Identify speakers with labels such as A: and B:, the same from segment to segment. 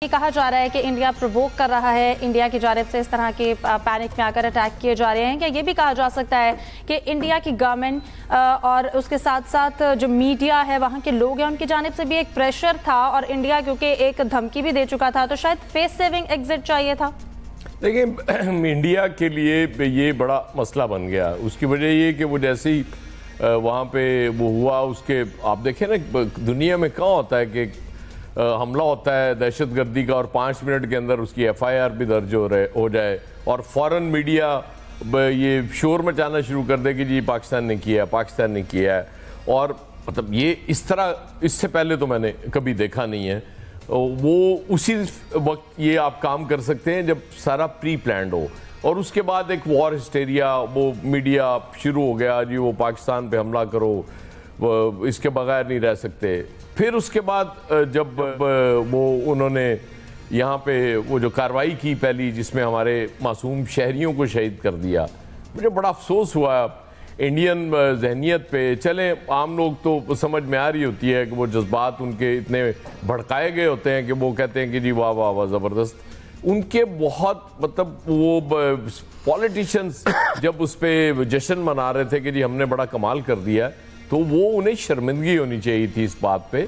A: ये कहा जा रहा है कि इंडिया प्रोवोक कर रहा है, इंडिया की जानिब से इस तरह के पैनिक में आकर अटैक किए जा रहे हैं। क्या ये भी कहा जा सकता है कि इंडिया की गवर्नमेंट और उसके साथ साथ जो मीडिया है, वहाँ के लोग हैं, उनकी जानिब से भी एक प्रेशर था और इंडिया क्योंकि एक धमकी भी दे चुका था, तो शायद फेस सेविंग एग्जिट चाहिए था?
B: देखिए, इंडिया के लिए ये बड़ा मसला बन गया। उसकी वजह ये कि वो जैसे ही वहाँ पे वो हुआ, उसके आप देखें ना, दुनिया में कहाँ होता है कि हमला होता है दहशतगर्दी का और 5 मिनट के अंदर उसकी FIR भी दर्ज हो जाए और फ़ौरन मीडिया ये शोर मचाना शुरू कर दे कि जी पाकिस्तान ने किया है, पाकिस्तान ने किया है। और मतलब ये इस तरह इससे पहले तो मैंने कभी देखा नहीं है। वो उसी वक्त ये आप काम कर सकते हैं जब सारा प्री प्लान्ड हो, और उसके बाद एक वॉर हिस्टेरिया, वो मीडिया शुरू हो गया जी वो पाकिस्तान पे हमला करो, इसके बगैर नहीं रह सकते। फिर उसके बाद जब वो उन्होंने यहाँ पे वो जो कार्रवाई की पहली, जिसमें हमारे मासूम शहरियों को शहीद कर दिया, मुझे बड़ा अफसोस हुआ इंडियन जहनियत पे। चले आम लोग तो समझ में आ रही होती है कि वो जज्बात उनके इतने भड़काए गए होते हैं कि वो कहते हैं कि जी वाह वाह वाह ज़बरदस्त। उनके बहुत मतलब वो पॉलिटिशियंस जब उस पर जश्न मना रहे थे कि जी हमने बड़ा कमाल कर दिया, तो वो उन्हें शर्मिंदगी होनी चाहिए थी इस बात पे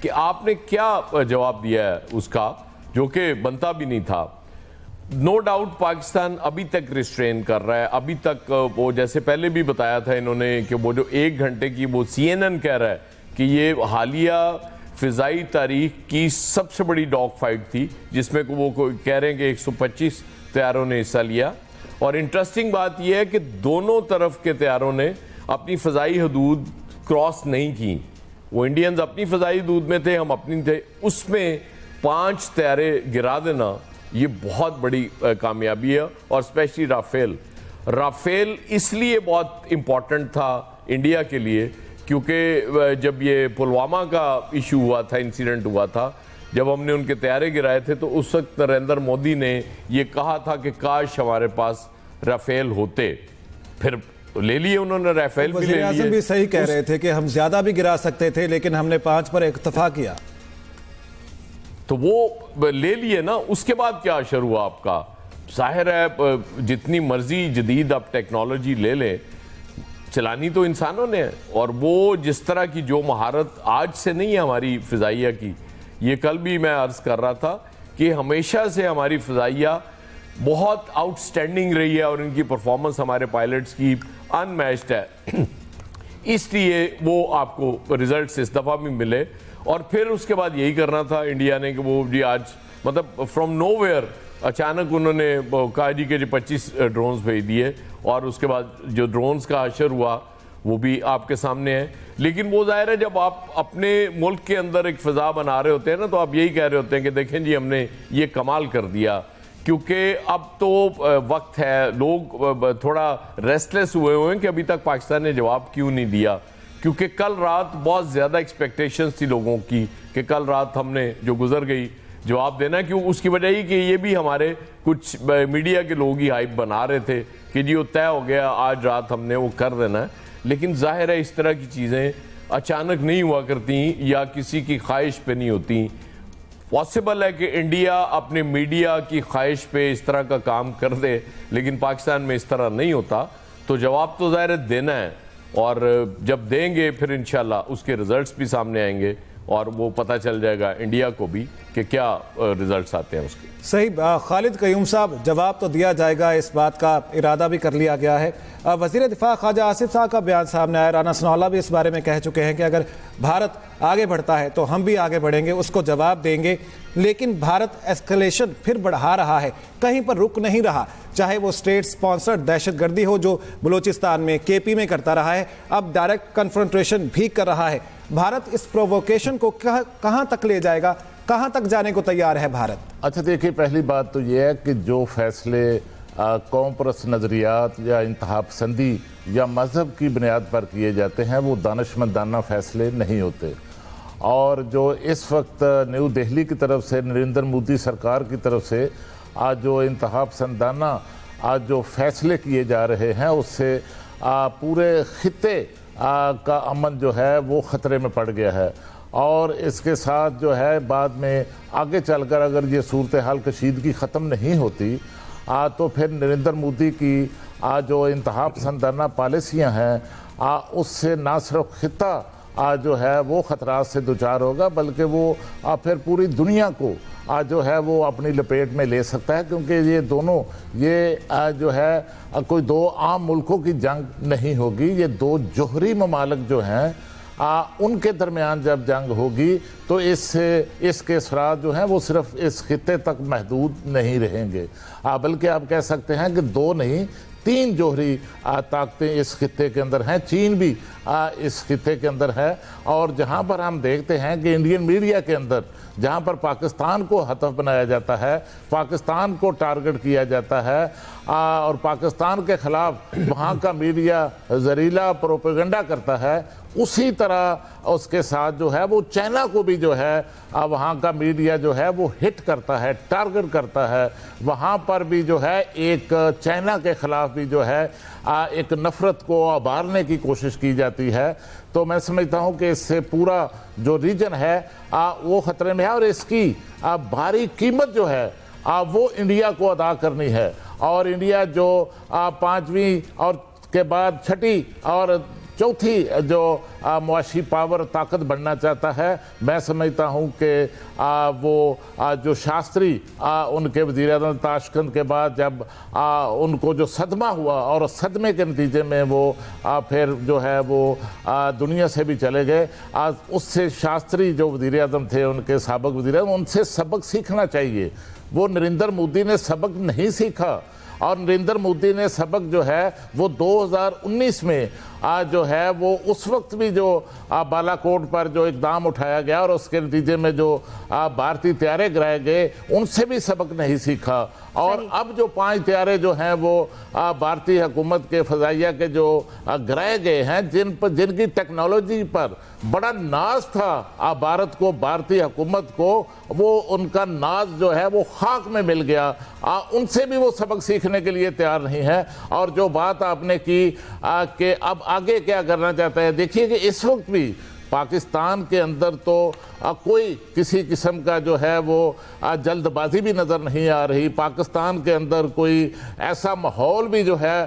B: कि आपने क्या जवाब दिया है उसका, जो कि बनता भी नहीं था। नो डाउट पाकिस्तान अभी तक रिस्ट्रेन कर रहा है। अभी तक वो जैसे पहले भी बताया था इन्होंने कि वो जो 1 घंटे की वो CNN कह रहा है कि ये हालिया फ़िज़ाई तारीख की सबसे बड़ी डॉग फाइट थी, जिसमें वो कह रहे हैं कि 125 तैयारों ने हिस्सा लिया। और इंटरेस्टिंग बात यह है कि दोनों तरफ के तैयारों ने अपनी फ़िज़ाई हदूद क्रॉस नहीं की। वो इंडियंस अपनी फ़िज़ाई हदूद में थे, हम अपनी थे। उसमें 5 तैयारे गिरा देना ये बहुत बड़ी कामयाबी है। और स्पेशली राफेल इसलिए बहुत इम्पॉर्टेंट था इंडिया के लिए क्योंकि जब ये पुलवामा का इशू हुआ था, इंसिडेंट हुआ था, जब हमने उनके तैयारे गिराए थे, तो उस वक्त नरेंद्र मोदी ने ये कहा था कि काश हमारे पास राफेल होते। फिर ले लिए उन्होंने, राफेल भी ले लिए।
C: वज़ीर-ए-आज़म भी सही कह रहे थे कि हम ज्यादा भी गिरा सकते थे, लेकिन हमने 5 पर इत्तेफाक किया,
B: तो वो ले लिए ना। उसके बाद क्या असर हुआ आपका? जाहिर है जितनी मर्जी जदीद आप टेक्नोलॉजी ले लें, चलानी तो इंसानों ने है। और वो जिस तरह की जो महारत आज से नहीं है हमारी फ़िज़ाइया की, ये कल भी मैं अर्ज़ कर रहा था कि हमेशा से हमारी फ़िज़ाइया बहुत आउटस्टैंडिंग रही है और इनकी परफॉर्मेंस हमारे पायलट्स की अनमैच्ड है। इसलिए वो आपको रिजल्ट्स इस दफ़ा भी मिले। और फिर उसके बाद यही करना था इंडिया ने कि वो जी आज मतलब फ्रॉम नोवेयर अचानक उन्होंने कहा जी कि 25 ड्रोन्स भेज दिए, और उसके बाद जो ड्रोन्स का असर हुआ वो भी आपके सामने है। लेकिन वो जाहिर है जब आप अपने मुल्क के अंदर एक फ़िज़ा बना रहे होते हैं ना, तो आप यही कह रहे होते हैं कि देखें जी हमने ये कमाल कर दिया। क्योंकि अब तो वक्त है, लोग थोड़ा रेस्टलेस हुए हैं कि अभी तक पाकिस्तान ने जवाब क्यों नहीं दिया। क्योंकि कल रात बहुत ज़्यादा एक्सपेक्टेशंस थी लोगों की कि कल रात हमने जो गुजर गई जवाब देना। क्यों? उसकी वजह ही कि ये भी हमारे कुछ मीडिया के लोग ही हाइप बना रहे थे कि जी वो तय हो गया, आज रात हमने वो कर देना है। लेकिन जाहिर है इस तरह की चीज़ें अचानक नहीं हुआ करती या किसी की ख्वाहिश पे नहीं होती। पॉसिबल है कि इंडिया अपने मीडिया की ख्वाहिश पे इस तरह का काम कर दे, लेकिन पाकिस्तान में इस तरह नहीं होता। तो जवाब तो ज़ाहिर देना है, और जब देंगे फिर इंशाल्लाह उसके रिजल्ट्स भी सामने आएंगे और वो पता चल जाएगा इंडिया को भी कि क्या रिजल्ट्स आते हैं उसके।
C: सही। खालिद क़य्यूम साहब, जवाब तो दिया जाएगा, इस बात का इरादा भी कर लिया गया है। वज़ीर दिफा ख्वाजा आसिफ साहब का बयान सामने आया, राना सनाउल्लाह भी इस बारे में कह चुके हैं कि अगर भारत आगे बढ़ता है तो हम भी आगे बढ़ेंगे, उसको जवाब देंगे। लेकिन भारत एस्केलेशन फिर बढ़ा रहा है, कहीं पर रुक नहीं रहा। चाहे वो स्टेट स्पॉन्सर्ड दहशतगर्दी हो जो बलूचिस्तान में, KP में करता रहा है, अब डायरेक्ट कन्फ्रंटेशन भी कर रहा है। भारत इस प्रोवोकेशन को कहां तक ले जाएगा, कहां तक जाने को तैयार है भारत?
D: अच्छा देखिए, पहली बात तो यह है कि जो फैसले कौम परस्त नज़रियात या इंतहा पसंदी या मज़हब की बुनियाद पर किए जाते हैं, वो दानिशमंदाना फैसले नहीं होते। और जो इस वक्त न्यू दिल्ली की तरफ से, नरेंद्र मोदी सरकार की तरफ से आज जो इंतहा पसंदाना आज जो फैसले किए जा रहे हैं, उससे पूरे खित्ते का अमन जो है वो ख़तरे में पड़ गया है। और इसके साथ जो है बाद में आगे चलकर अगर ये सूरत हाल कशीदगी ख़त्म नहीं होती तो फिर नरेंद्र मोदी की जो इंतहा पसंदाना पॉलिसियाँ हैं उससे ना सिर्फ खिता जो है वो ख़तरात से दुचार होगा, बल्कि वो फिर पूरी दुनिया को जो है वो अपनी लपेट में ले सकता है, क्योंकि ये दोनों जो है कोई दो आम मुल्कों की जंग नहीं होगी, ये दो जोहरी ममालिक जो हैं उनके दरमियान जब जंग होगी तो इसके असरात जो हैं वो सिर्फ इस खित्ते तक महदूद नहीं रहेंगे, बल्कि आप कह सकते हैं कि दो नहीं 3 जोहरी ताकतें इस खित्ते के अंदर हैं। चीन भी इस खित्ते के अंदर है, और जहां पर हम देखते हैं कि इंडियन मीडिया के अंदर जहां पर पाकिस्तान को हदफ बनाया जाता है, पाकिस्तान को टारगेट किया जाता है और पाकिस्तान के ख़िलाफ़ वहाँ का मीडिया जहरीला प्रोपेगेंडा करता है, उसी तरह उसके साथ जो है वो चाइना को भी जो है वहाँ का मीडिया जो है वो हिट करता है, टारगेट करता है। वहाँ पर भी जो है एक चाइना के ख़िलाफ़ भी जो है एक नफ़रत को उभारने की कोशिश की जाती है। तो मैं समझता हूँ कि इससे पूरा जो रीजन है वो ख़तरे में है, और इसकी भारी कीमत जो है वो इंडिया को अदा करनी है। और इंडिया जो 5वीं और के बाद 6ठी और चौथी जो मुआशी पावर ताकत बनना चाहता है, मैं समझता हूँ कि वो जो शास्त्री उनके वज़ीर-ए-आज़म ताशकंद के बाद जब उनको जो सदमा हुआ और सदमे के नतीजे में वो फिर जो है वो दुनिया से भी चले गए, उससे शास्त्री जो वज़ीर-ए-आज़म थे, उनके साबिक़ वज़ीर-ए-आज़म, उनसे सबक सीखना चाहिए। वो नरेंद्र मोदी ने सबक नहीं सीखा, और नरेंद्र मोदी ने सबक जो है वो 2019 में जो है वो उस वक्त भी जो बालाकोट पर जो इकदाम उठाया गया और उसके नतीजे में जो भारतीय तैयारे गिराए गए, उनसे भी सबक नहीं सीखा। और अब जो 5 तैयारे जो हैं वो भारतीय हुकूमत के फ़ज़ाइया के जो गिराए गए हैं, जिनकी टेक्नोलॉजी पर बड़ा नाज था भारत को, भारतीय हुकूमत को, वो उनका नाज जो है वो खाक में मिल गया, उनसे भी वो सबक सीखने के लिए तैयार नहीं है। और जो बात आपने की कि अब आगे क्या करना चाहता है, देखिए कि इस वक्त भी पाकिस्तान के अंदर तो कोई किसी किस्म का जो है वो जल्दबाजी भी नज़र नहीं आ रही। पाकिस्तान के अंदर कोई ऐसा माहौल भी जो है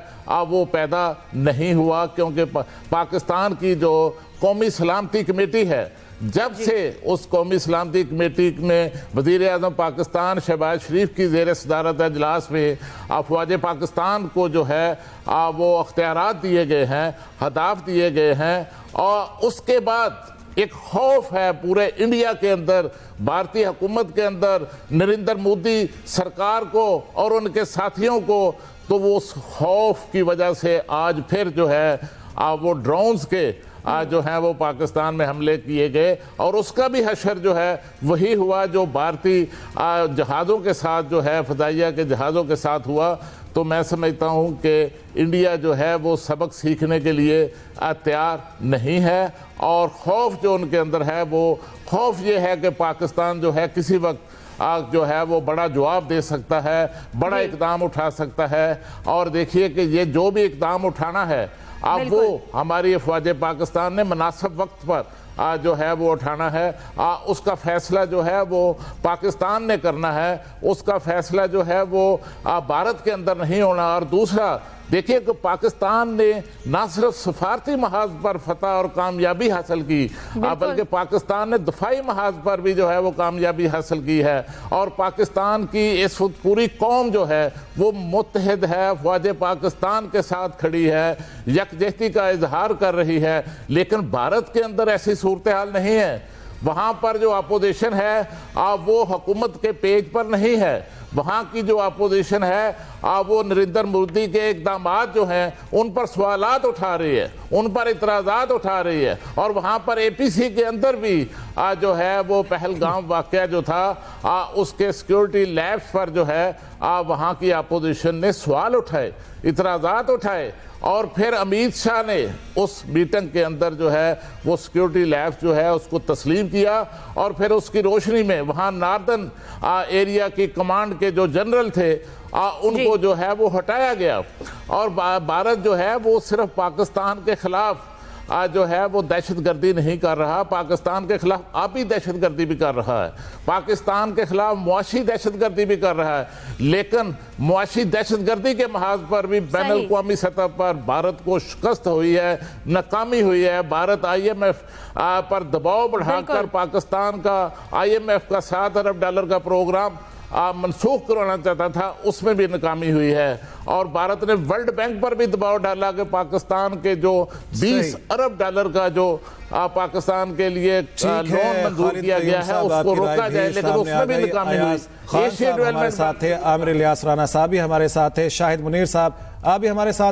D: वो पैदा नहीं हुआ, क्योंकि पाकिस्तान की जो कौमी सलामती कमेटी है, जब से उस कौमी सलामती कमेटी में वज़ीर-ए-आज़म पाकिस्तान शहबाज शरीफ की ज़ेर सदारत इजलास में अफवाज पाकिस्तान को जो है वो अख्तियारात दिए गए हैं, हदाफ दिए गए हैं, और उसके बाद एक खौफ है पूरे इंडिया के अंदर, भारतीय हुकूमत के अंदर, नरेंद्र मोदी सरकार को और उनके साथियों को। तो वो उस खौफ की वजह से आज फिर जो है वो ड्रोन्स के जो है वो पाकिस्तान में हमले किए गए, और उसका भी हशर जो है वही हुआ जो भारतीय जहाज़ों के साथ जो है, फ़ज़ाइया के जहाज़ों के साथ हुआ। तो मैं समझता हूँ कि इंडिया जो है वो सबक सीखने के लिए तैयार नहीं है, और खौफ जो उनके अंदर है वो खौफ ये है कि पाकिस्तान जो है किसी वक्त जो है वो बड़ा जवाब दे सकता है, बड़ा इकदाम उठा सकता है। और देखिए कि ये जो भी इकदाम उठाना है वो हमारी अफवाज पाकिस्तान ने मुनासिब वक्त पर जो है वो उठाना है, उसका फैसला जो है वो पाकिस्तान ने करना है, उसका फैसला जो है वो भारत के अंदर नहीं होना। और दूसरा देखिए कि पाकिस्तान ने ना सिर्फ सफारती महाज पर फतह और कामयाबी हासिल की, बल्कि पाकिस्तान ने दफाई महाज पर भी जो है वो कामयाबी हासिल की है। और पाकिस्तान की इस वक्त पूरी कौम जो है वो मुत्तहिद है, अफवाज पाकिस्तान के साथ खड़ी है, यकजहती का इजहार कर रही है। लेकिन भारत के अंदर ऐसी सूरत हाल नहीं है। वहाँ पर जो अपोजिशन है वो हुकूमत के पेज पर नहीं है। वहाँ की जो अपोजिशन है वो नरेंद्र मोदी के इकदाम जो हैं उन पर सवालात उठा रही है, उन पर इतराज़ात उठा रही है। और वहाँ पर APC के अंदर भी जो है वो पहलगाम वाक़या जो था उसके सिक्योरिटी लैब्स पर जो है वहाँ की अपोजिशन ने सवाल उठाए, इतराज़ात उठाए, और फिर अमित शाह ने उस मीटिंग के अंदर जो है वो सिक्योरिटी लैब्स जो है उसको तस्लीम किया, और फिर उसकी रोशनी में वहाँ नार्दर्न एरिया की कमांड के जो जनरल थे उनको जो है वो हटाया गया। और भारत जो है वो सिर्फ पाकिस्तान के ख़िलाफ़ जो है वो दहशतगर्दी नहीं कर रहा, पाकिस्तान के खिलाफ आबी दहशतगर्दी भी कर रहा है, पाकिस्तान के खिलाफ मुआशी दहशतगर्दी भी कर रहा है, लेकिन मुआशी दहशतगर्दी के महाज पर भी बैन अल-अक़वामी सतह पर भारत को शिकस्त हुई है, नाकामी हुई है। भारत IMF पर दबाव बढ़ाकर पाकिस्तान का IMF का $7 अरब का प्रोग्राम मनसूख करवाना चाहता था, उसमें भी नाकामी हुई है। और भारत ने वर्ल्ड बैंक पर भी दबाव डाला कि पाकिस्तान के जो $20 अरब का जो पाकिस्तान के लिए लोन मंजूर किया गया है उसको रोका जाए, लेकिन उसमें भी नाकामी हुई।
C: एशिया डेवलपमेंट साथ है, आमिर इलियास राणा साहब भी हमारे साथ है, शाहिद मुनीर साहब आप भी हमारे साथ